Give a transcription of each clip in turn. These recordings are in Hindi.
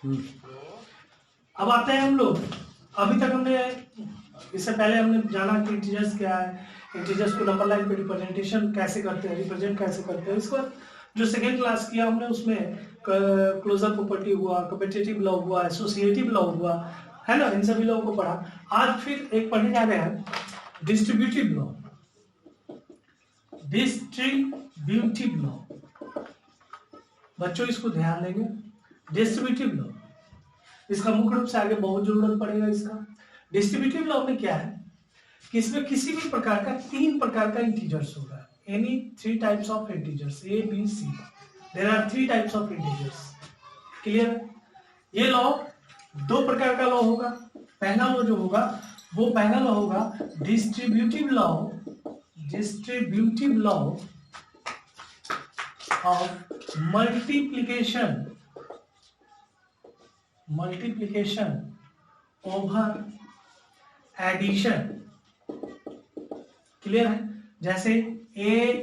अब आते हैं हम लोग, अभी तक हमने, इससे पहले हमने जाना कि इंटीजर्स क्या है, इंटीजर्स को नंबर लाइन पे रिप्रेजेंटेशन कैसे करते हैं, रिप्रेजेंट कैसे करते हैं। इसको जो सेकेंड क्लास किया हमने उसमें क्लोजर प्रॉपर्टी हुआ, कम्पिटिटिव लॉ हुआ, एसोसिएटिव लॉ हुआ, है ना, इन सभी लॉ को पढ़ा। आज फिर एक पढ़ने जा रहे हैं डिस्ट्रीब्यूटिव लॉ। डिस्ट्रीब्यूटिव लॉ, बच्चों इसको ध्यान देंगे। डिस्ट्रीब्यूटिव लॉ, इसका मुख्य रूप से आगे बहुत जरूरत पड़ेगा इसका। डिस्ट्रीब्यूटिव लॉ में क्या है कि इसमें किसी भी प्रकार का 3 प्रकार का इंटीजर्स होगा, any 3 types of integers, A B C, there are 3 types of integers. Clear? ये लॉ 2 प्रकार का लॉ होगा। पहला लॉ जो होगा वो पहला लॉ होगा distributive law, distributive law of multiplication, multiplication over addition. Clear है? जैसे a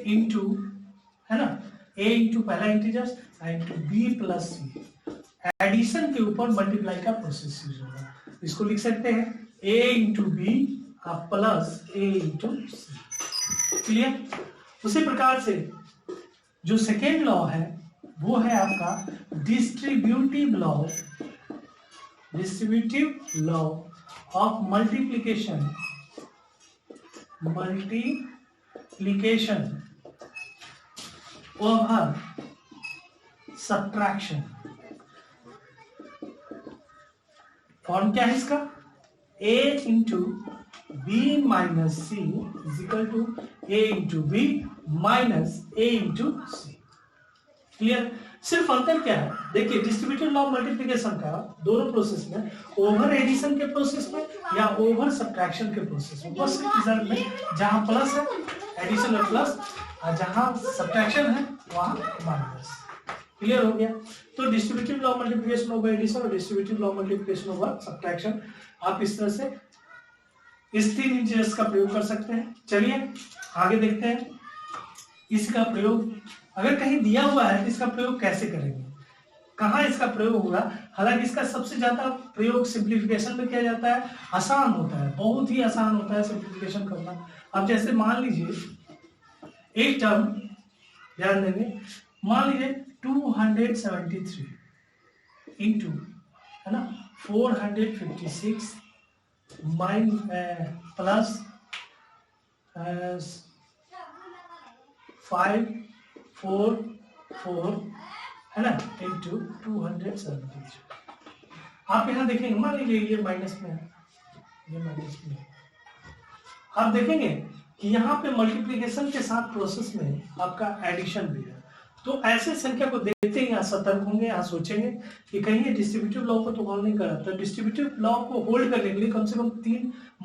इंटू, है ना, a इंटू पहला integers into b plus C, addition के ऊपर मल्टीप्लाई का प्रोसेस यूज होगा। इसको लिख सकते हैं a into B plus a into C. Clear? उसी प्रकार से जो सेकेंड लॉ है वो है आपका distributive law, distributive law of multiplication, multiplication over subtraction. Form क्या है इसका? a into B minus C is equal to a into B minus a into C. Clear? सिर्फ अंतर क्या है, देखिए डिस्ट्रीब्यूटिव लॉ मल्टीप्लिकेशन का दोनों प्रोसेस में, ओवर एडिशन के प्रोसेस में या ओवर सब्ट्रैक्शन के प्रोसेस में, बस रिजल्ट में जहां प्लस है एडिशन में प्लस, और जहां सब्ट्रैक्शन है वहां माइनस। क्लियर हो गया? तो distributive law multiplication over addition और distributive law multiplication over subtraction, आप इस तरह से इस 3 इंटीजर्स का प्रयोग कर सकते हैं। चलिए आगे देखते हैं इसका प्रयोग। अगर कहीं दिया हुआ है तो इसका प्रयोग कैसे करेंगे, कहाँ इसका प्रयोग होगा। हालांकि इसका सबसे ज्यादा प्रयोग सिंप्लीफिकेशन में किया जाता है, आसान होता है, बहुत ही आसान होता है सिंप्लीफिकेशन करना। अब जैसे मान लीजिए एक टर्म, ध्यान देंगे, मान लीजिए 273 इंटू, है ना, 456 प्लस 544, है ना, इंटू 273। आप यहां देखेंगे, मान लीजिए ये माइनस में है, ये माइनस में है, आप देखेंगे कि यहाँ पे मल्टीप्लिकेशन के साथ प्रोसेस में आपका एडिशन भी है। तो ऐसे संख्या को देखते ही यहाँ सतर्क होंगे, यहाँ सोचेंगे कि कहीं ये डिस्ट्रीब्यूटिव लॉ को तो होल्ड नहीं कर रहा। तो डिस्ट्रीब्यूटिव लॉ को होल्ड करने के लिए कम से कम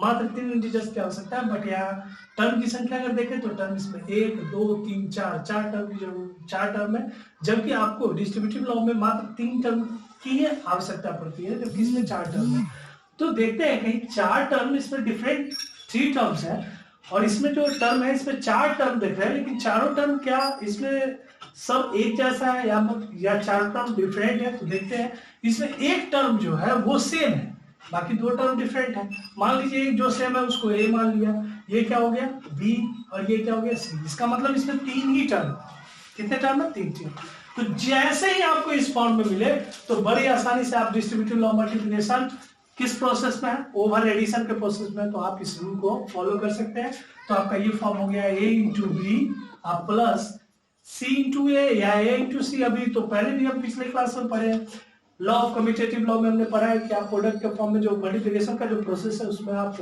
मात्र 3 इंटीजर्स की आवश्यकता है। बट यहाँ टर्म की संख्या अगर देखें तो टर्म इसमें 1 2 3 4 टर्म की जरूरत, 4 टर्म है, जबकि आपको डिस्ट्रीब्यूटिव लॉ में मात्र 3 टर्म की आवश्यकता पड़ती है, जबकि इसमें 4 टर्म है। तो देखते हैं कहीं 4 टर्म इसमें डिफरेंट 3 टर्म्स है, और इसमें जो टर्म है इसमें 4 टर्म दिख रहे हैं, लेकिन चारों टर्म क्या इसमें सब एक जैसा है या 4 टर्म डिफरेंट है। तो देखते हैं इसमें एक टर्म जो है वो सेम है, बाकी 2 टर्म डिफरेंट है। मान लीजिए एक जो सेम है उसको ए मान लिया, ये क्या हो गया बी, और ये क्या हो गया सी। इसका मतलब इसमें 3 ही टर्म, कितने टर्म है 3 टर्म। तो जैसे ही आपको इस फॉर्म में मिले तो बड़ी आसानी से आप डिस्ट्रीब्यूटिव लॉ मल्टीप्लिकेशन किस प्रोसेस में है, ओवर एडिशन के प्रोसेस में, तो आप इस रूल को फॉलो कर सकते हैं। तो आपका ये फॉर्म हो गया a into B plus c into A या a इंटू सी। अभी तो पहले भी हम पिछले क्लास में पढ़े हैं, लॉ ऑफ कम्यूटेटिव लॉ में हमने पढ़ा है कि आप प्रोडक्ट के फॉर्म में जो मल्टीप्लिकेशन का जो प्रोसेस है उसमें आप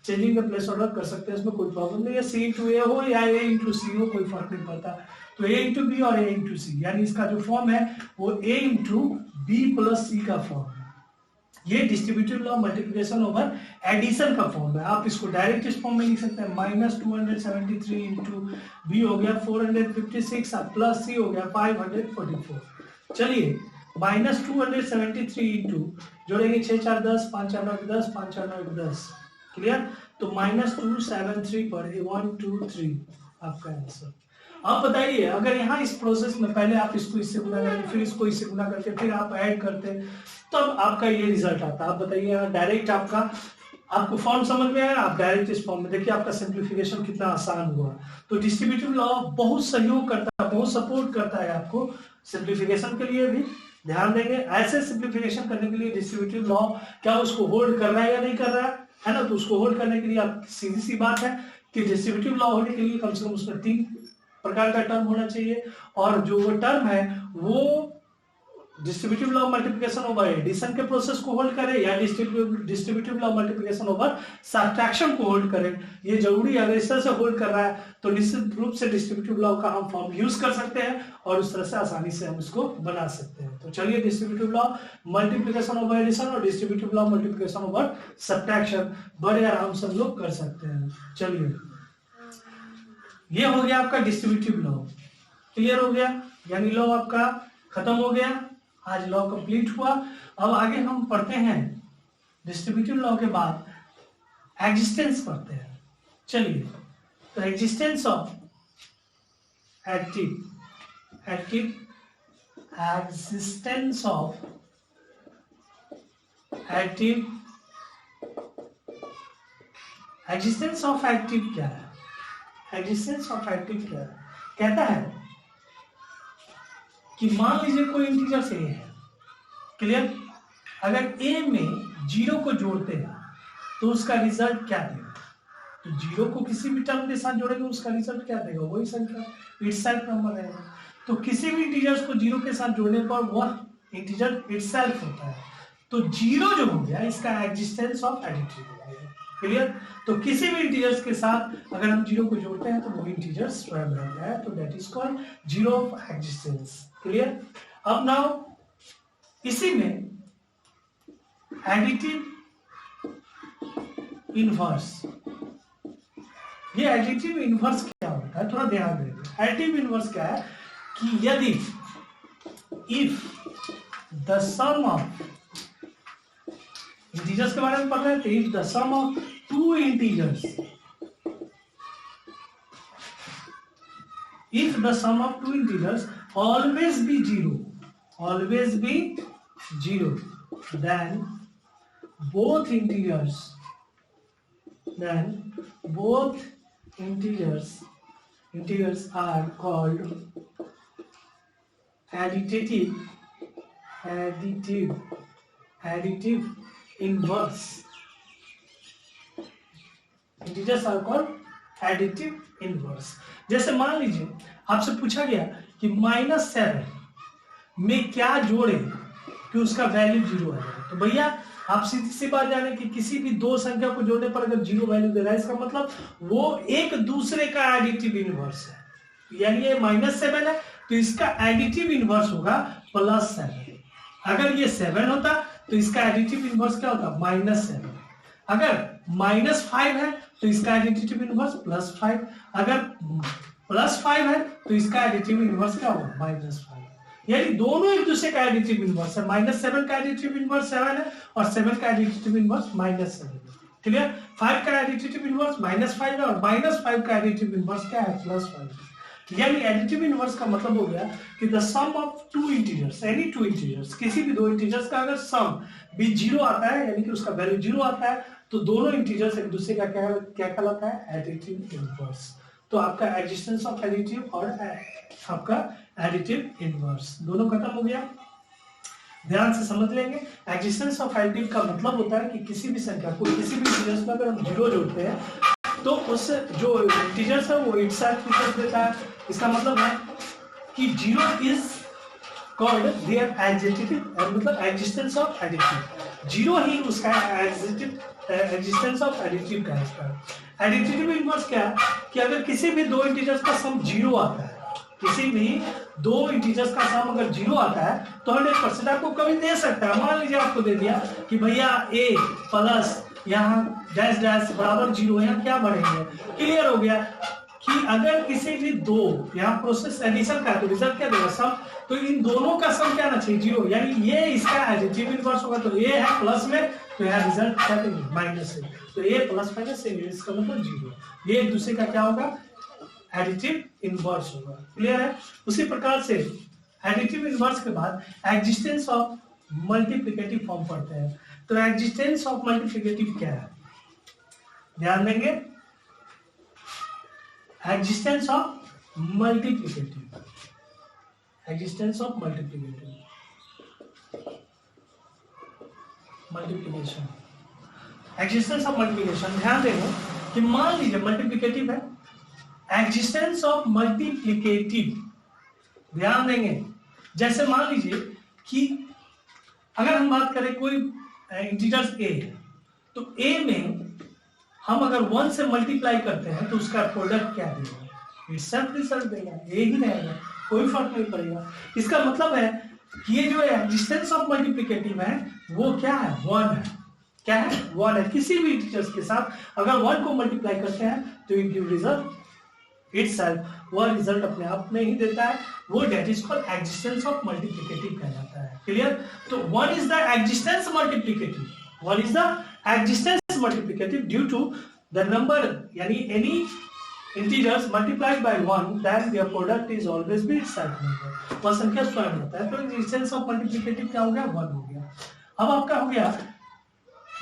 चेंजिंग द प्लेस ऑर्डर कर सकते हैं, इसमें कोई प्रॉब्लम नहीं है। c इंटू ए हो या a इंटू सी हो, कोई फर्क नहीं पड़ता। तो a इंटू बी और a इंटू सी, यानी इसका जो फॉर्म है वो a into B plus C का फॉर्म है। ये distributive law multiplication over addition का फॉर्म है। आप इसको डायरेक्ट इस फॉर्म में लिख सकते हैं, माइनस 273 इंटू बी हो गया 456 प्लस सी हो गया 544। चलिए माइनस 273 इंटू जोड़ेंगे 6 4 10 5 4 9 10 5 4 9 10। क्लियर? तो माइनस 273 पर 1 2 3 आपका आंसर। अब बताइए, अगर यहाँ इस प्रोसेस में पहले आप इसको इससे गुना करके फिर इसको इससे गुना करके फिर आप ऐड करते तब आपका ये रिजल्ट आता। आप बताइए यहाँ डायरेक्ट आपको फॉर्म समझ में आया, आप डायरेक्ट इस फॉर्म में देखिए आपका सिंप्लीफिकेशन कितना आसान हुआ। तो डिस्ट्रीब्यूटिव लॉ बहुत सहयोग करता है, बहुत सपोर्ट करता है आपको सिंप्लीफिकेशन के लिए भी। ध्यान देंगे ऐसे सिंप्लीफिकेशन करने के लिए डिस्ट्रीब्यूटिव लॉ क्या उसको होल्ड कर रहा है या नहीं कर रहा है ना। तो उसको होल्ड करने के लिए आप सीधी सी बात है कि डिस्ट्रीब्यूटिव लॉ होने के लिए कम से कम उसमें 3 प्रकार का टर्म होना चाहिए, और जो वो टर्म है वो distributive law multiplication over addition के प्रोसेस को होल्ड करे या distributive law multiplication over subtraction को होल्ड करे। ये जरूरी है। अगर इस तरह से होल्ड कर रहा है तो निश्चित रूप से डिस्ट्रीब्यूटिव लॉ का हम फॉर्म यूज कर सकते हैं और उस तरह से आसानी से हम इसको बना सकते हैं। तो चलिए distributive law multiplication over addition और distributive law multiplication over subtraction बड़े आराम से हम लोग कर सकते हैं। चलिए ये हो गया आपका डिस्ट्रीब्यूटिव लॉ, क्लियर हो गया, यानी लॉ आपका खत्म हो गया। आज लॉ कंप्लीट हुआ। अब आगे हम पढ़ते हैं डिस्ट्रीब्यूटिव लॉ के बाद एग्जिस्टेंस पढ़ते हैं। चलिए तो existence of existence of active क्या है? एग्जिस्टेंस ऑफ एक्टिव क्या है? कहता है कि मान लीजिए कोई इंटीजर से है, क्लियर, अगर a में 0 को जोड़ते हैं तो उसका रिजल्ट क्या देगा? तो 0 को किसी भी टर्म के साथ जोड़ेंगे उसका रिजल्ट क्या देगा? वही संख्या, इटसेल्फ नंबर रहेगा। तो किसी भी इंटीजर्स को 0 के साथ जोड़ने पर वह इंटीजर इटसेल्फ होता है। तो 0 जो हो गया इसका एग्जिस्टेंस ऑफ एडिटिव हो गया, क्लियर। तो किसी भी इंटीजर्स के साथ अगर हम 0 को जोड़ते हैं तो वो इंटीजर स्वयं रहता है, तो that is called 0 of existence, clear. अब नाउ इसी में एडिटिव इनवर्स, ये एडिटिव इनवर्स क्या होता है थोड़ा ध्यान देंगे। एडिटिव इनवर्स क्या है कि यदि if the sum of integers के बारे में पढ़ रहे हैं, तो if the sum of 2 integers, if the sum of 2 integers always be 0, then both integers are called additive inverse. Integers are called additive inverse. जैसे मान लीजिए आपसे पूछा गया कि -7 में क्या जोड़े कि उसका वैल्यू 0 आ जाए, तो भैया आप सीधी सी बात जाने कि किसी भी 2 संख्या को जोड़ने पर अगर 0 वैल्यू दे रहा है इसका मतलब वो एक दूसरे का एडिटिव इनवर्स है। यानी ये -7 है तो इसका एडिटिव इनवर्स होगा +7। अगर ये 7 होता तो इसका एडिटिव इनवर्स क्या होता? -7। अगर -5 है तो इसका एडिटिव इनवर्स +5। अगर +5 है तो इसका एडिटिव इनवर्स क्या होगा? -5। यानी दोनों एक दूसरे का एडिटिव इनवर्स है। -7 का एडिटिव इनवर्स 7 है और 7 का एडिटिव इनवर्स -7 है, क्लियर। 5 का एडिटिव इनवर्स -5 है और -5 का एडिटिव इनवर्स क्या है? +5। यानी एडिटिव इनवर्स का मतलब हो गया कि the sum of 2 integers, any 2 integers, किसी भी 2 इंटीजर्स का अगर सम भी 0 आता है यानी कि उसका वैल्यू 0 आता है तो दोनों इंटीजर्स एक दूसरे का क्या कहलाता है? Additive inverse. तो आपका एग्जिस्टेंस ऑफ एडिटिव और आपका एडिटिव इनवर्स दोनों खत्म हो गया। ध्यान से समझ लेंगे। एग्जिस्टेंस ऑफ एडिटिव का मतलब होता है कि किसी भी संख्या को किसी भी इंटीजर्स में अगर हम 0 जोड़ते हैं तो उस जो इंटीजर्स है वो इटसेल्फ देता है। इसका मतलब है कि 0 इज कॉल्ड देयर एडिटिव, मतलब एग्जिस्टेंस ऑफ एडिटिव। 0 ही उसका एग्जिस्टेंस ऑफ एडिटिव का है। एडिटिव इनवर्स क्या है कि अगर किसी भी 2 इंटीजर्स का सम 0 आता है, किसी भी 2 इंटीजर्स का सम अगर 0 आता है तो 100% आपको कभी दे सकता है। मान लीजिए आपको दे दिया कि भैया a प्लस यहाँ डैश डैश बराबर 0 है, यहाँ क्या बढ़ेंगे? क्लियर हो गया कि अगर किसी भी 2 यहाँ प्रोसेस एडिशन का है तो रिजल्ट क्या देगा? सम। तो इन दोनों का सम क्या आना चाहिए? 0। यानी ये इसका एडिटिव इनवर्स होगा तो a है प्लस में तो यहाँ रिजल्ट क्या देंगे? माइनस है। तो a प्लस माइनस इसका मतलब 0। ये एक दूसरे का क्या होगा? एडिटिव इनवर्स होगा। क्लियर है? उसी प्रकार से एडिटिव इनवर्स के बाद एग्जिस्टेंस ऑफ मल्टीप्लिकेटिव फॉर्म पढ़ते हैं। तो एग्जिस्टेंस ऑफ मल्टीप्लिकेटिव क्या है, ध्यान देंगे। Existence of multiplicative, existence of multiplicative, multiplication, existence of multiplication. ध्यान देंगे कि मान लीजिए मल्टीप्लिकेटिव है, एग्जिस्टेंस ऑफ मल्टीप्लिकेटिव, ध्यान देंगे जैसे मान लीजिए कि अगर हम बात करें कोई इंटीजर्स a है, तो a में हम अगर 1 से मल्टीप्लाई करते हैं तो उसका प्रोडक्ट क्या देगा, इटसेल्फ रिजल्ट देगा, a ही रहेगा, कोई फर्क नहीं पड़ेगा। इसका मतलब है कि ये जो एग्जिस्टेंस ऑफ मल्टीप्लिकेटिव है वो क्या है, 1 है। क्या है, 1 है। किसी भी इंटीजर्स के साथ अगर 1 को मल्टीप्लाई करते हैं तो इट गिव रिजल्ट इटसेल्फ, वह रिजल्ट अपने आप में ही देता है, वो that is called existence of multiplicative कहलाता है। क्लियर? तो one is the existence multiplicative, one is the existence multiplicative due to the number, यानी any integers multiplied by 1 then their product is always be itself number, वह संख्या स्वयं होता है। तो एग्जिस्टेंस ऑफ मल्टीप्लिकेटिव क्या हो गया, 1 हो गया। अब आपका हो गया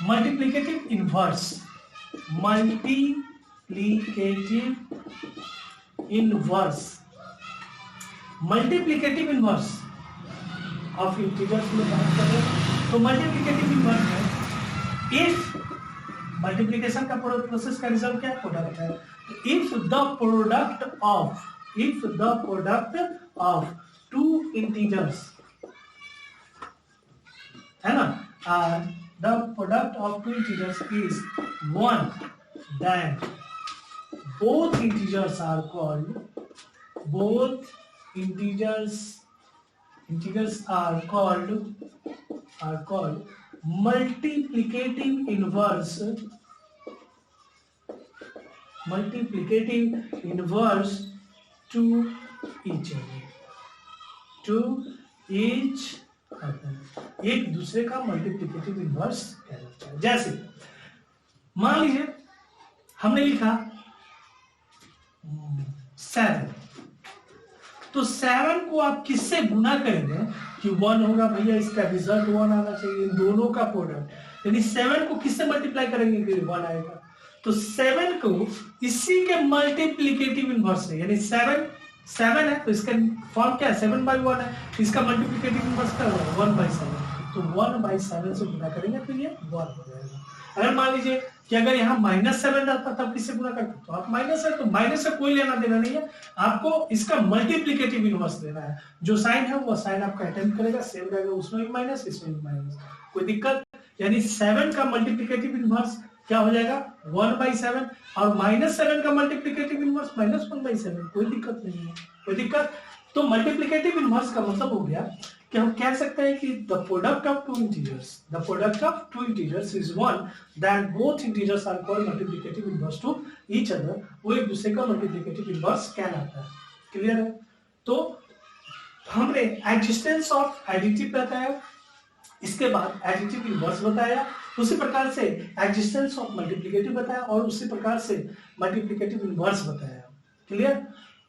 multiplicative inverse, multiplicative inverse, multiplicative inverse of integers में बात करें तो मल्टीप्लिकेटिव इनवर्स है इफ मल्टीप्लिकेशन का प्रोसेस का रिजल्ट क्या है, प्रोडक्ट है। तो if the product of two integers, है ना, the product of two integers is 1, then both integers are called multiplicative inverse to each other, एक दूसरे का मल्टीप्लिकेटिव इनवर्स कहलाता है। जैसे मान लीजिए हमने लिखा 7, तो 7 को आप किससे गुना करेंगे कि 1 होगा, भैया इसका रिजल्ट 1 आना चाहिए, इन दोनों का प्रोडक्ट, यानी 7 को किससे मल्टीप्लाई करेंगे कि 1 आएगा। तो 7 को इसी के मल्टीप्लिकेटिव इनवर्स है, यानी 7 है तो इसका फॉर्म क्या है, 7/1 है, इसका मल्टीप्लिकेटिव इनवर्स क्या होगा, 1/7। तो 1/7 से गुना करेंगे तो ये 1 हो जाएगा। अगर मान लीजिए कि अगर यहाँ -7 रहता तब किससे गुना करते, तो आप माइनस है, तो माइनस से कोई लेना देना नहीं है, आपको इसका मल्टीप्लिकेटिव इनवर्स लेना है। जो साइन है वो साइन आपका अटेम्प्ट करेगा, सेम रहेगा, उसमें भी माइनस, इसमें भी माइनस, कोई दिक्कत। यानी 7 का मल्टीप्लिकेटिव इनवर्स क्या हो जाएगा, 1/7, और -7 का मल्टीप्लिकेटिव इनवर्स -1/7, कोई दिक्कत नहीं है, कोई दिक्कत। तो मल्टीप्लिकेटिव इनवर्स का मतलब हो गया कि हम कह सकते हैं कि the product of two integers is 1, then both integers are called multiplicative inverse to each other, वो एक दूसरे का मल्टीप्लिकेटिव इनवर्स कहलाता है। क्लियर है? तो हमने एग्जिस्टेंस ऑफ एडिटिव बताया, इसके बाद एडिटिव इनवर्स बताया, उसी प्रकार से एग्जिस्टेंस ऑफ मल्टीप्लिकेटिव बताया, और उसी प्रकार से मल्टीप्लिकेटिव इनवर्स बताया। क्लियर?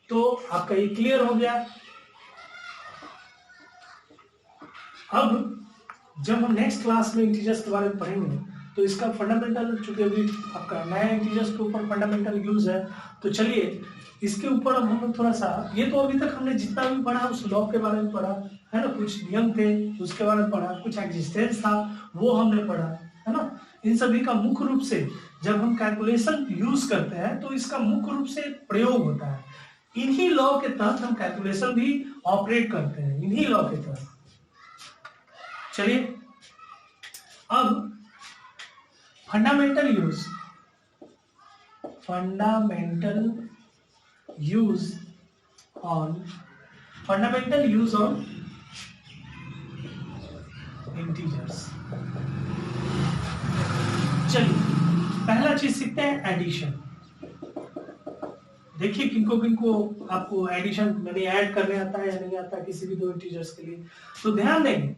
तो आपका ये क्लियर हो गया। अब जब हम नेक्स्ट क्लास में इंटीजर्स के बारे में पढ़ेंगे तो इसका फंडामेंटल, चूंकि अभी आपका नया इंटीजर्स के ऊपर फंडामेंटल यूज है, तो चलिए इसके ऊपर अब हम लोग थोड़ा सा, ये तो अभी तक हमने जितना भी पढ़ा उस लॉ के बारे में पढ़ा है ना, कुछ नियम थे उसके बारे में पढ़ा, कुछ एग्जिस्टेंस था वो हमने पढ़ा है ना। इन सभी का मुख्य रूप से जब हम कैलकुलेशन यूज करते हैं तो इसका मुख्य रूप से प्रयोग होता है, इन्हीं लॉ के तहत हम कैलकुलेशन भी ऑपरेट करते हैं, इन्हीं लॉ के तहत। चलिए अब फंडामेंटल यूज ऑन इंटीजर्स। चलिए पहला चीज सीखते हैं एडिशन। देखिए किनको किनको आपको एडिशन यानी ऐड करने आता है या नहीं आता किसी भी दो इंटीजर्स के लिए, तो ध्यान देंगे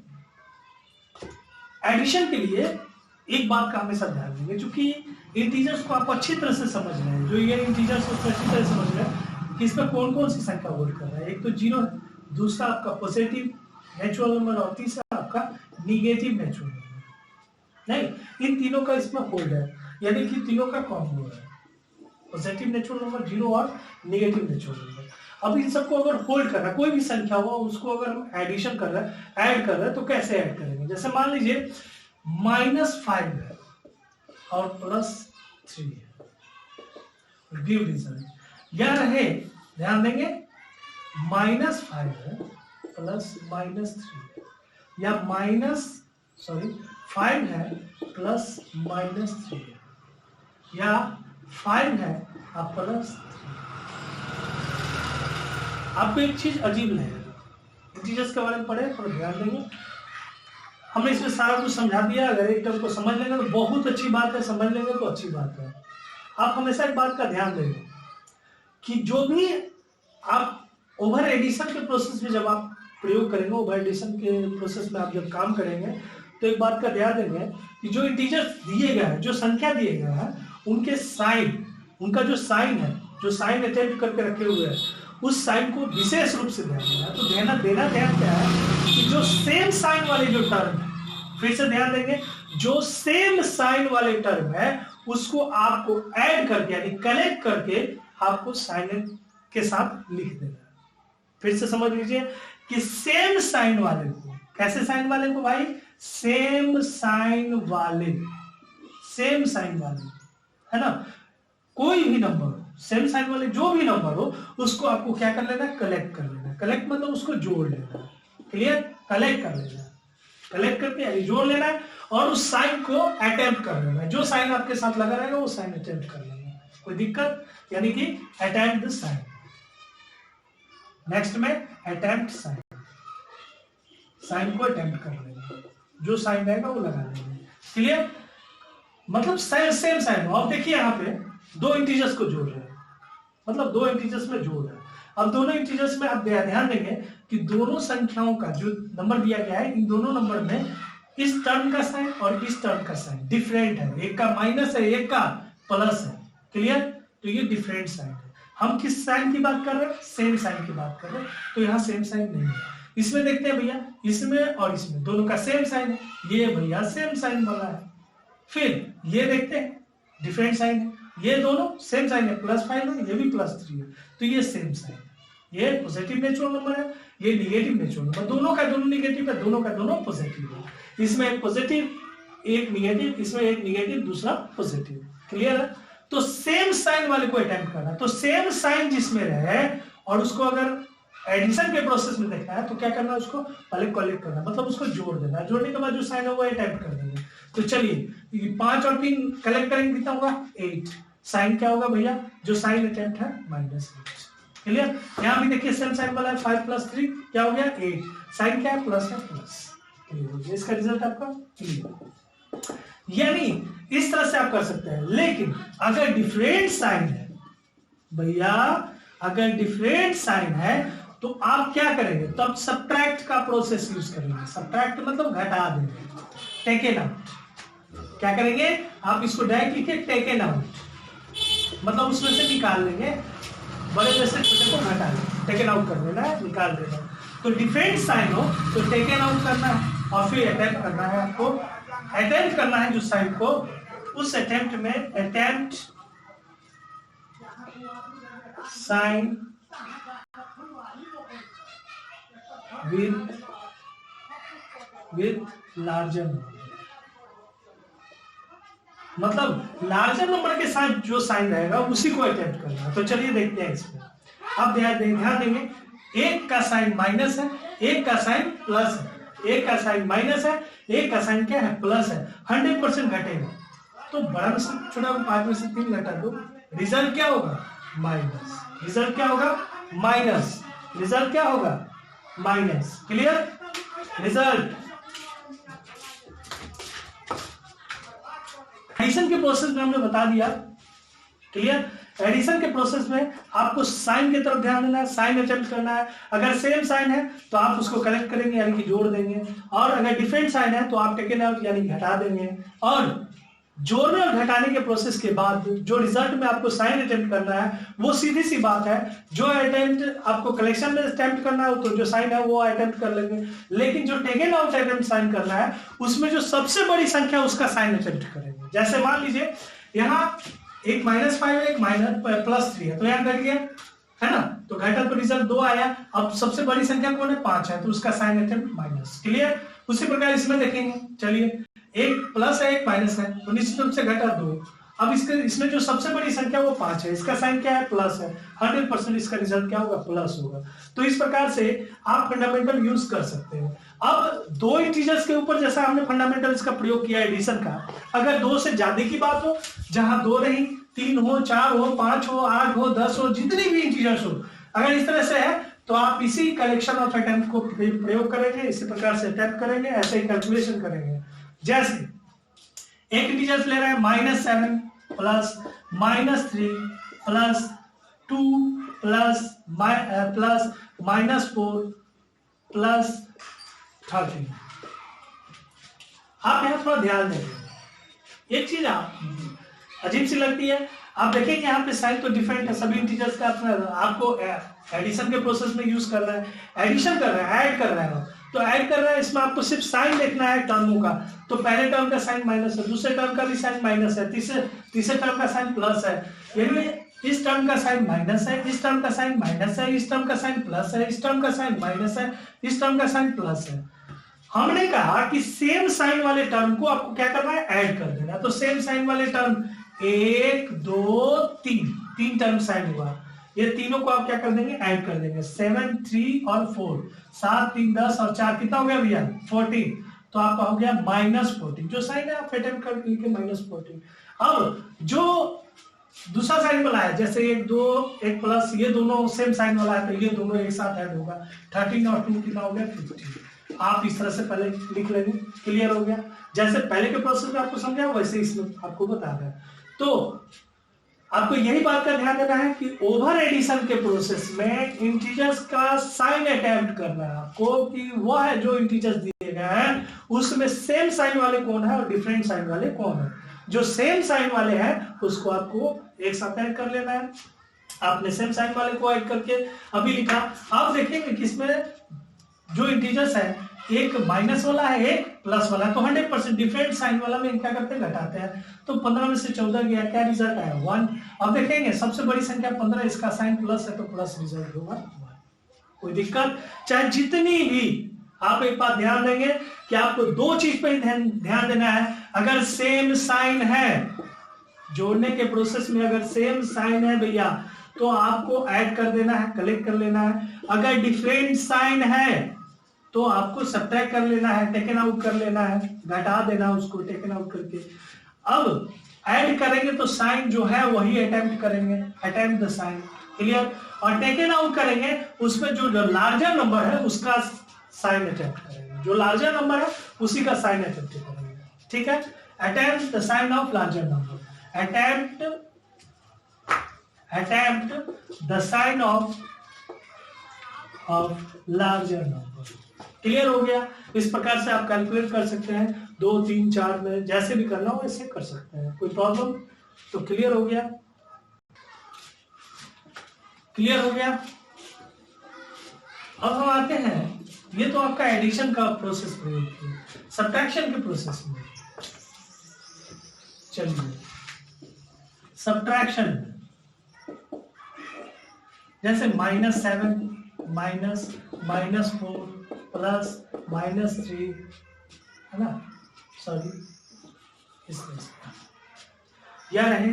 एडिशन के लिए एक बात का हमेशा ध्यान देंगे, क्योंकि इंटीजर्स को आप अच्छी तरह से समझ रहे हैं, जो ये इंटीजर्स उसको अच्छी तरह समझ रहे हैं, कि इसमें कौन कौन सी संख्या होल्ड कर रहा है। एक तो 0 है, दूसरा आपका पॉजिटिव नेचुरल नंबर और तीसरा आपका निगेटिव नेचुरल नंबर। नहीं, इन तीनों का इसमें होल्ड है, यानी कि तीनों का कॉम्बो है, पॉजिटिव नेचुरल नंबर, 0 और निगेटिव नेचुरल नंबर। अब इन सबको अगर होल्ड कर रहा है, कोई भी संख्या हो उसको अगर हम एडिशन कर रहे हैं, ऐड कर रहे हैं, तो कैसे ऐड करेंगे। जैसे मान लीजिए -5 है और +3 है, गिव रिजल्ट या रहे, ध्यान देंगे, -5 है प्लस -3 या -5 है प्लस -3 या 5 है और प्लस। आपको एक चीज अजीब लगेगा, इंटीजर्स के बारे में पढ़े थोड़ा ध्यान देंगे। हमने इसमें सारा कुछ समझा दिया, अगर एक टर्म को समझ लेंगे तो बहुत अच्छी बात है, समझ लेंगे तो अच्छी बात है। आप हमेशा एक बात का ध्यान देंगे कि जो भी आप ओवर एडिशन के प्रोसेस में जब आप प्रयोग करेंगे, ओवर एडिशन के प्रोसेस में आप जब काम करेंगे, तो एक बात का ध्यान देंगे कि जो इंटीजर्स दिए गए हैं, जो संख्या दिए गए हैं, उनके साइन, उनका जो साइन है, जो साइन अटेम्प्ट करके रखे हुए हैं, उस साइन को विशेष रूप से ध्यान देना। तो देना ध्यान क्या है कि जो सेम साइन वाले जो टर्म है, फिर से ध्यान देंगे, जो सेम साइन वाले टर्म है उसको आपको ऐड करके यानी कलेक्ट करके आपको साइन के साथ लिख देना। फिर से समझ लीजिए कि सेम साइन वाले को, कैसे साइन वाले को भाई, सेम साइन वाले है ना, कोई भी नंबर सेम साइन वाले जो भी नंबर हो उसको आपको क्या कर लेना, कलेक्ट कर लेना। कलेक्ट मतलब उसको जोड़ लेना, क्लियर, कलेक्ट कर लेना, कलेक्ट करके यानी जोड़ लेना है और उस साइन को अटेम्प्ट कर लेना है। जो साइन आपके साथ लगा रहेगा वो साइन अटेम्प्ट कर लेना है, कोई दिक्कत, यानी कि अटेम्प्ट द साइन। नेक्स्ट में अटेम्प्ट साइन, साइन को अटेम्प्ट कर लेना, जो साइन रहेगा वो लगा लेना, क्लियर, मतलब सेम साइन हो। अब देखिए यहाँ पे दो इंटीजर्स को जोड़ रहे हैं, मतलब दो इंटीजर्स में जोड़ रहे हैं। अब दोनों इंटीजर्स में आप ध्यान देंगे कि दोनों संख्याओं का जो नंबर दिया गया है, इन दोनों नंबर में इस टर्म का साइन और इस टर्म का साइन डिफरेंट है, एक का माइनस है, एक का प्लस है, क्लियर, तो ये डिफरेंट साइन है। हम किस साइन की बात कर रहे हैं, सेम साइन की बात कर रहे हैं, तो यहाँ सेम साइन नहीं है। इसमें देखते हैं भैया, इसमें और इसमें दोनों का सेम साइन है, ये भैया सेम साइन बना है। फिर ये देखते हैं डिफरेंट साइन है, ये दोनों सेम साइन है, +5 है, ये भी +3 है, तो ये सेम साइन है। ये पॉजिटिव नेचुरल नंबर है, ये निगेटिव नेचुरल नंबर, दोनों का दोनों निगेटिव है, दोनों का दोनों पॉजिटिव है। इसमें एक पॉजिटिव एक निगेटिव, इसमें एक निगेटिव दूसरा पॉजिटिव, क्लियर है। तो सेम साइन वाले को अटेम्प्ट करना, तो सेम साइन जिसमें रहे और उसको अगर एडिशन के प्रोसेस में देखना है तो क्या करना है, उसको पहले कलेक्ट करना, मतलब उसको जोड़ देना, जोड़ने के बाद जो साइन है वो अटेम्प्ट कर देंगे। तो चलिए 5 और 3 कलेक्ट करेंगे, कितना होगा 8, साइन क्या होगा भैया, जो साइन अटेम्प्ट है -8, क्लियर। यहाँ भी देखिए सेम साइन वाला है, 5 + 3 क्या हो गया 8, साइन क्या है प्लस है, प्लस, क्लियर हो गया, इसका रिजल्ट आपका क्लियर। यानी इस तरह से आप कर सकते हैं। लेकिन अगर डिफरेंट साइन है भैया, अगर डिफरेंट साइन है तो आप क्या करेंगे, तब सब्ट्रैक्ट का प्रोसेस यूज करेंगे। सब्ट्रैक्ट मतलब घटा देंगे, टेकन आउट। क्या करेंगे आप, इसको डायरेक्ट लिखिए टेकन आउट, मतलब उसमें से निकाल लेंगे, बड़े में से छोटे को घटा लेंगे, टेकन आउट कर देना है, निकाल देना है। तो डिफरेंट साइन हो तो टेकन आउट करना है और फिर अटेम्प्ट करना है, आपको अटेम्प्ट करना है जो साइन को, उस अटेम्प्ट में attempt sign with larger number, मतलब लार्जर नंबर के साथ जो साइन रहेगा उसी को अटेम्प्ट करना है। तो चलिए देखते हैं इसमें। अब ध्यान देंगे, एक का साइन माइनस है, एक का साइन प्लस है, एक का साइन माइनस है, एक का साइन क्या है प्लस है, 100% घटेगा। तो बड़ा में से छोटा 5 में से 3 घटा दो, रिजल्ट क्या होगा माइनस, रिजल्ट क्या होगा माइनस, रिजल्ट क्या होगा माइनस, क्लियर। रिजल्ट एडिशन के प्रोसेस में हमने बता दिया, क्लियर। एडिशन के प्रोसेस में आपको साइन की तरफ ध्यान देना है, साइन अटेम्प्ट करना है। अगर सेम साइन है तो आप उसको कलेक्ट करेंगे यानी कि जोड़ देंगे, और अगर डिफरेंट साइन है तो आप टेकन आउट यानी घटा देंगे। और जोड़ने और घटाने के प्रोसेस के बाद जो रिजल्ट में आपको साइन अटेम्प्ट करना है वो सीधी सी बात है, जो अटेम्प्ट आपको कलेक्शन में अटेम्प्ट करना है तो जो साइन है वो अटेम्प्ट कर लेंगे, लेकिन जो टेकन आउट अटेम्प्ट साइन करना है उसमें जो सबसे बड़ी संख्या उसका साइन अटेम्प्ट करेंगे। जैसे मान लीजिए यहाँ एक -5 है, एक +3 है, तो यहाँ घट गया है ना, तो घटा तो रिजल्ट 2 आया। अब सबसे बड़ी संख्या कौन है, 5 है, तो उसका साइन अटेम्प्ट माइनस। क्लियर। उसी प्रकार इसमें देखेंगे, चलिए एक प्लस है एक माइनस है, तो निश्चित रूप से घटा 2। अब इसमें जो सबसे बड़ी संख्या वो 5 है, इसका साइन क्या है, प्लस है, 100% इसका रिजल्ट क्या होगा, प्लस होगा। तो इस प्रकार से आप फंडामेंटल यूज कर सकते हो। अब दो इंटीजर्स के ऊपर जैसा हमने फंडामेंटल इसका प्रयोग किया एडिशन का, अगर 2 से ज्यादा की बात हो, जहां 2 नहीं 3 हो, 4 हो, 5 हो, 8 हो, 10 हो, जितनी भी इंटीजर्स हो, अगर इस तरह से है तो आप इसी कलेक्शन ऑफ अटेम्प्ट को प्रयोग करेंगे, इसी प्रकार से अटेम्प्ट करेंगे, ऐसे ही कैलकुलेशन करेंगे। जैसे एक इंटीजर्स ले रहे हैं -7 प्लस -3 प्लस 2 प्लस -4 प्लस 13। आप यहां थोड़ा ध्यान देंगे, एक चीज आप अजीब सी लगती है, आप देखेंगे यहाँ पे साइन तो डिफरेंट है सभी इंटीजर्स का, आपको एडिशन के प्रोसेस में यूज करना है, एडिशन कर रहा है, ऐड कर रहा है, तो ऐड कर रहा है, इसमें आपको सिर्फ साइन देखना है टर्मों का, तो पहले टर्म का साइन माइनस है, दूसरे टर्म का भी साइन माइनस है, तीसरे टर्म का साइन प्लस है, यानी इस टर्म का साइन माइनस है, इस टर्म का साइन माइनस है, इस टर्म का साइन प्लस है, इस टर्म का साइन माइनस है, इस टर्म का साइन प्लस है। हमने कहा कि सेम साइन वाले टर्म को आपको क्या करना है, ऐड कर देना। तो सेम साइन वाले टर्म 1 2 3 टर्म साइन हुआ, ये तीनों को आप क्या कर देंगे, ऐड कर देंगे। 7 3 और 4, 7 3 10 और 4 कितना हो गया भैया, 14। तो आपका हो गया -14, जो साइन है आप अटेम्प्ट करके लिखे -14। अब जो दूसरा साइन वाला है, जैसे 1 2 1 प्लस, ये दोनों सेम साइन वाला है, तो ये दोनों एक साथ ऐड होगा, 13 और 2 कितना हो गया, 15। आप इस तरह से पहले लिख लेंगे, क्लियर हो गया। जैसे पहले के प्रोसेस में आपको समझा वैसे इसमें आपको बता रहा है। तो आपको यही बात का ध्यान देना है कि ओवर एडिशन के प्रोसेस में इंटीजर्स का साइन अटेम्प्ट करना है आपको, कि वह है जो इंटीजर्स दिए गए हैं उसमें सेम साइन वाले कौन है और डिफरेंट साइन वाले कौन है। जो सेम साइन वाले हैं उसको आपको एक साथ ऐड कर लेना है। आपने सेम साइन वाले को ऐड करके अभी लिखा। आप देखेंगे कि इसमें जो इंटीजर्स है, एक माइनस वाला है, एक प्लस वाला है, तो 100% डिफरेंट साइन वाला में क्या करते हैं, घटाते हैं। तो 15 में से 14 गया, क्या रिजल्ट आया, 1। अब देखेंगे सबसे बड़ी संख्या 15, इसका साइन प्लस है तो प्लस रिजल्ट होगा 1। कोई दिक्कत, चाहे जितनी भी, आप एक बात ध्यान देंगे कि आपको दो चीज पे ध्यान देना है। अगर सेम साइन है, जोड़ने के प्रोसेस में अगर सेम साइन है भैया, तो आपको ऐड कर देना है, कलेक्ट कर लेना है। अगर डिफरेंट साइन है तो आपको सब्ट्रैक्ट कर लेना है, टेकन आउट कर लेना है, घटा देना उसको टेकन आउट करके। अब ऐड करेंगे तो साइन जो है वही अटेम्प्ट करेंगे, अटेम्प्ट द साइन, क्लियर। और टेकन आउट करेंगे उसमें जो लार्जर नंबर है उसका साइन अटेम्प्ट करेंगे, जो लार्जर नंबर है उसी का साइन अटेम्प्ट करेंगे, ठीक है। Attempt the sign of larger number, attempt the sign of larger number, clear हो गया। इस प्रकार से आप कैलकुलेट कर सकते हैं, 2 3 4 में जैसे भी करना हो वैसे कर सकते हैं, कोई प्रॉब्लम। तो क्लियर हो गया, क्लियर हो गया। अब हम आते हैं, ये तो आपका एडिशन का प्रोसेस प्रयोग किया, सब्ट्रैक्शन के प्रोसेस में चलिए। सब्ट्रैक्शन जैसे -7 -4 प्लस -3 है ना, सॉरी या रहे,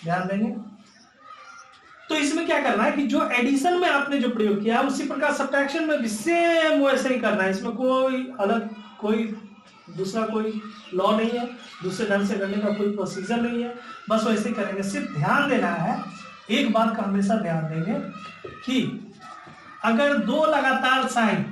ध्यान देंगे। तो इसमें क्या करना है कि जो एडिशन में आपने जो प्रयोग किया उसी प्रकार सब्ट्रैक्शन में भी सेम वैसे ही करना है। इसमें कोई अलग, कोई दूसरा कोई लॉ नहीं है, दूसरे ढंग से करने का कोई प्रोसीजर नहीं है, बस वैसे ही करेंगे। सिर्फ ध्यान देना है, एक बात का हमेशा ध्यान देंगे कि अगर दो लगातार साइन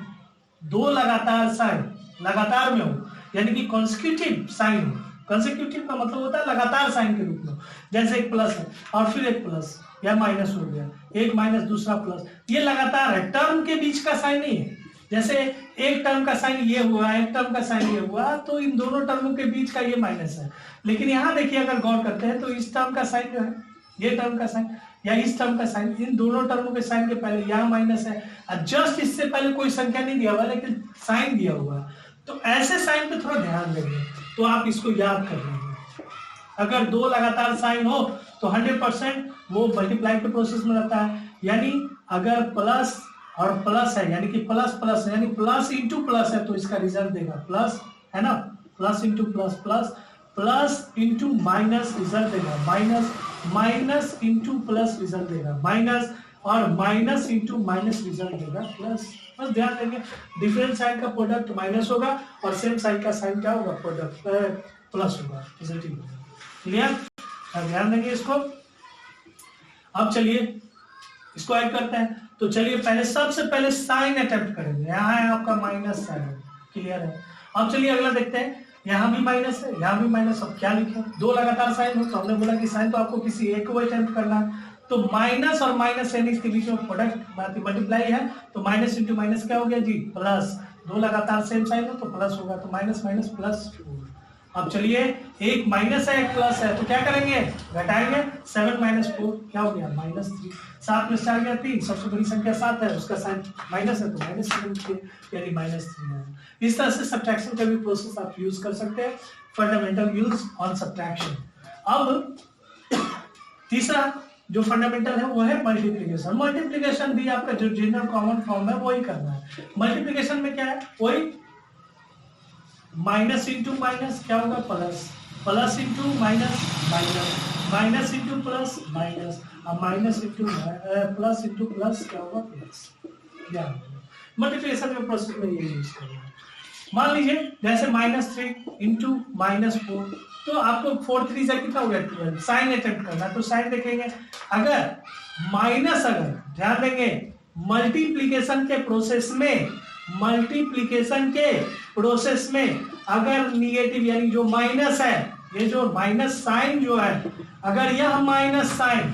लगातार में हो, यानी कि कॉन्सेक्यूटिव साइन हो, कॉन्सेक्यूटिव का मतलब होता है लगातार साइन के रूप में, जैसे एक प्लस है और फिर एक प्लस या माइनस हो गया, एक माइनस दूसरा प्लस, ये लगातार है, टर्म के बीच का साइन नहीं है, जैसे एक टर्म का साइन ये हुआ, एक टर्म का साइन ये हुआ, तो इन दोनों टर्मों के बीच का ये माइनस है। लेकिन यहाँ देखिए अगर गौर करते हैं तो इस टर्म का साइन जो है, ये टर्म का साइन या इस टर्म का साइन, इन दोनों टर्मों के साइन के पहले यहाँ माइनस है, और जस्ट इससे पहले कोई संख्या नहीं दिया हुआ लेकिन साइन दिया हुआ। तो ऐसे साइन पे थोड़ा ध्यान देंगे तो आप इसको याद कर लेंगे। अगर दो लगातार साइन हो तो 100% वो मल्टीप्लाई के प्रोसेस में रहता है। यानी अगर प्लस और प्लस है, यानी कि प्लस प्लस है, यानी प्लस इंटू प्लस है, तो इसका रिजल्ट देगा प्लस, है ना, plus into plus plus, plus into minus result देगा minus, minus into plus result देगा माइनस, और माइनस इंटू माइनस रिजल्ट देगा प्लस। बस ध्यान देंगे डिफरेंट साइन का प्रोडक्ट माइनस होगा और सेम साइन का साइन क्या होगा, प्रोडक्ट प्लस होगा, पॉजिटिव होगा। क्लियर, ध्यान देंगे इसको। अब चलिए इसको ऐड करते हैं। तो चलिए पहले सबसे पहले साइन अटेम्प्ट करेंगे। यहाँ है आपका माइनस साइन, क्लियर है। अब चलिए अगला देखते हैं, यहाँ भी माइनस है, यहाँ भी माइनस। अब क्या लिखें, दो लगातार साइन हो तो हमने बोला कि साइन तो आपको किसी एक को अटेम्प्ट करना है। तो माइनस और माइनस यानी इसके बीच में प्रोडक्ट मल्टीप्लाई है, तो माइनस इंटू माइनस क्या हो गया जी, प्लस। दो लगातार सेम साइन हो तो प्लस होगा, तो माइनस माइनस प्लस 4। अब चलिए एक माइनस है एक प्लस है, तो क्या करेंगे, घटाएंगे। 7 माइनस 4 क्या हो गया, -3। 7 में 4 गया 3, सबसे बड़ी संख्या 7 है, उसका साइन माइनस है तो -7 यानी -3 है। इस तरह से सब्ट्रैक्शन का भी प्रोसेस आप यूज कर सकते हैं, फंडामेंटल यूज ऑन सब्ट्रैक्शन। अब तीसरा जो फंडामेंटल है वो है मल्टीप्लिकेशन। मल्टीप्लिकेशन भी आपका जो जनरल कॉमन फॉर्म है वही करना है। मल्टीप्लिकेशन में क्या है, वही माइनस इंटू माइनस क्या होगा, plus, plus into minus minus, minus into plus minus, अब minus into plus into plus क्या होगा, प्लस। मल्टीप्लिकेशन के प्रोसेस में ये यूज करना है। मान लीजिए जैसे -3 इंटू -4, तो आपको 4 3 से कितना हो गया 12। साइन अटेम्प्ट करना तो साइन देखेंगे। अगर माइनस, अगर ध्यान देंगे मल्टीप्लिकेशन के प्रोसेस में, मल्टीप्लिकेशन के प्रोसेस में अगर निगेटिव यानी जो माइनस है, ये जो माइनस साइन जो है, अगर यह माइनस साइन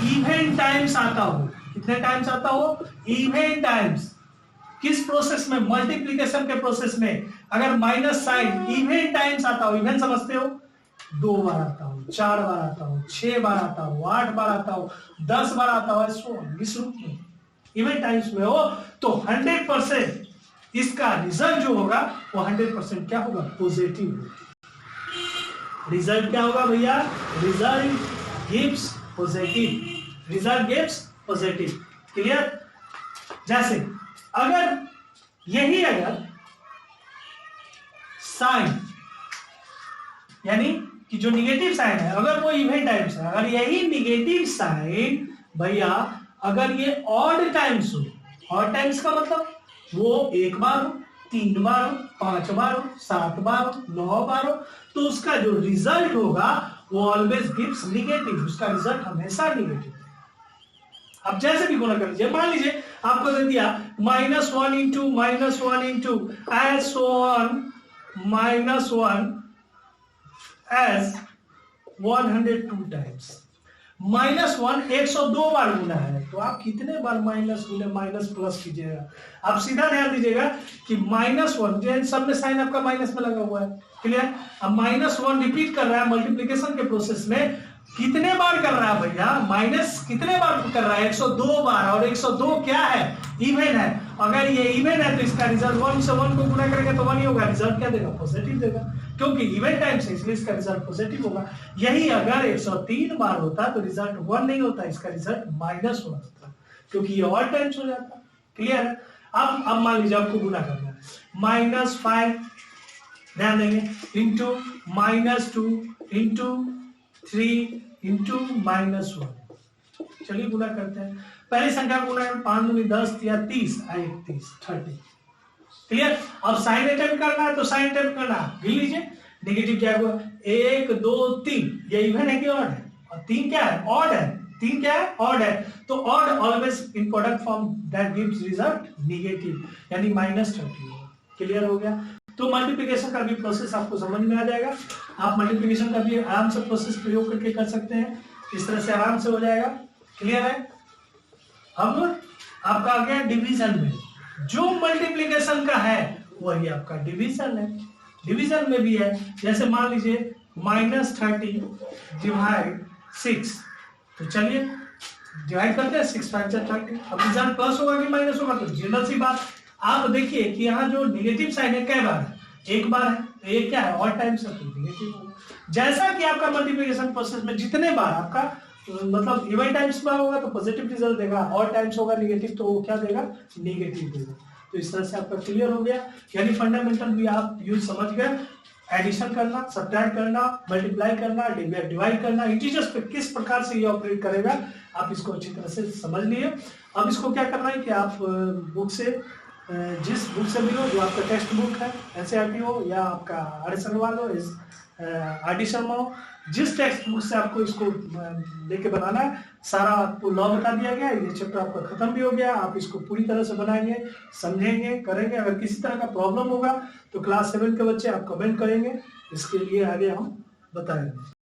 इवन टाइम्स आता हो, कितने टाइम्स आता हो, इवन टाइम्स। किस प्रोसेस में, मल्टीप्लिकेशन के प्रोसेस में अगर माइनस साइन इवन टाइम्स आता हो, इवन समझते हो, 2 बार आता हो, 4 बार आता हो, 6 बार आता हो, 8 बार आता हो, 10 बार आता हो, इस रूप में इवन टाइम्स में हो, तो 100% इसका रिजल्ट जो होगा वो 100% क्या होगा, पॉजिटिव। रिजल्ट क्या होगा भैया, result gives positive, result gives positive. Clear. जैसे अगर यही अगर साइन यानी कि जो निगेटिव साइन है अगर वो इवन टाइम्स है, अगर यही निगेटिव साइन भैया अगर ये ऑड टाइम्स हो, ऑड टाइम्स का मतलब वो 1 बार हो, 3 बार हो, 5 बार हो, 7 बार हो, 9 बार हो, तो उसका जो रिजल्ट होगा वो ऑलवेज गिव्स निगेटिव, उसका रिजल्ट हमेशा निगेटिव। अब जैसे भी गुणा कर लीजिए, मान लीजिए आपको दे दिया -1 इंटू -1 इंटू एस 1 -1 एज 102 टाइम्स। -1 102 बार गुना है, तो आप कितने बार माइनस गुने माइनस प्लस कीजिएगा। आप सीधा ध्यान दीजिएगा कि -1 सब में साइन आपका माइनस में लगा हुआ है। क्लियर। अब -1 रिपीट कर रहा है मल्टीप्लिकेशन के प्रोसेस में, कितने बार कर रहा है भैया, माइनस कितने बार कर रहा है, 102 बार। और 102 क्या है, इवन है। अगर ये इवन है तो इसका रिजल्ट 1 से 1 को गुना करेगा तो 1 ही होगा, रिजल्ट क्या देगा, पॉजिटिव देगा, क्योंकि इवन टाइम से, इसलिए इसका रिजल्ट पॉजिटिव होगा। यही अगर 103 बार होता तो रिजल्ट 1 नहीं होता, इसका रिजल्ट -1 होता, क्योंकि ये और टाइम्स हो जाता। क्लियर है। अब मान लीजिए आपको गुना करना है, -5 ध्यान देंगे इंटू -2 इंटू 3 इंटू -1। चलिए गुना करते हैं। पहली संख्या गुना है 5 दूनी 10 या 30 30। क्लियर। अब साइन अटेम्प्ट करना है तो साइन अटेम्प्ट करना गिन लीजिए। नेगेटिव क्या हुआ, 1 2 3, ये इवन है कि ऑड है, और 3 क्या है, ऑड है। 3 क्या है, ऑड है, तो odd always in product form that gives result negative, यानी -30। क्लियर हो गया। तो मल्टीप्लिकेशन का भी प्रोसेस आपको समझ में आ जाएगा। आप मल्टीप्लिकेशन का भी आराम से प्रोसेस प्रयोग करके कर सकते हैं, इस तरह से आराम से हो जाएगा। क्लियर है। अब आपका आ गया डिवीजन में। जो मल्टीप्लिकेशन का है वही आपका डिवीजन है। डिवीजन में भी है, जैसे मान लीजिए -30 डिवाइड 6, तो चलिए डिवाइड करते हैं, 6 5 30। अब रिजल्ट प्लस होगा कि माइनस होगा, तो जनरल सी बात। आप देखिए कि यहाँ जो निगेटिव साइन है कै बार है, एक बार है, तो ये क्या है ऑड टाइम्स है, तो निगेटिव होगा। जैसा कि आपका मल्टीप्लिकेशन प्रोसेस में जितने बार आपका मतलब इवन टाइम्स बार होगा तो पॉजिटिव रिजल्ट देगा, ऑड टाइम्स होगा निगेटिव तो वो क्या देगा, निगेटिव देगा। तो इस तरह से आपका क्लियर हो गया, यानी फंडामेंटल भी आप यूज समझ गए। एडिशन करना, सब्ट्रैक्ट करना, मल्टीप्लाई करना, डिवाइड करना, इंटीजर्स पे किस प्रकार से ये ऑपरेट करेगा आप इसको अच्छी तरह से समझ लिए। अब इसको क्या करना है कि आप बुक से, जिस बुक से भी हो, जो आपका टेक्स्ट बुक है, एनसीईआरटी हो या आपका आर.एस. अग्रवाल हो, आर.डी. शर्मा हो, जिस टेक्स्ट बुक से आपको इसको लेके बनाना है, सारा आपको लॉ बता दिया गया। ये चैप्टर आपका खत्म भी हो गया, आप इसको पूरी तरह से बनाएंगे, समझेंगे, करेंगे। अगर किसी तरह का प्रॉब्लम होगा तो क्लास 7 के बच्चे आप कमेंट करेंगे, इसके लिए आगे हम बताएंगे।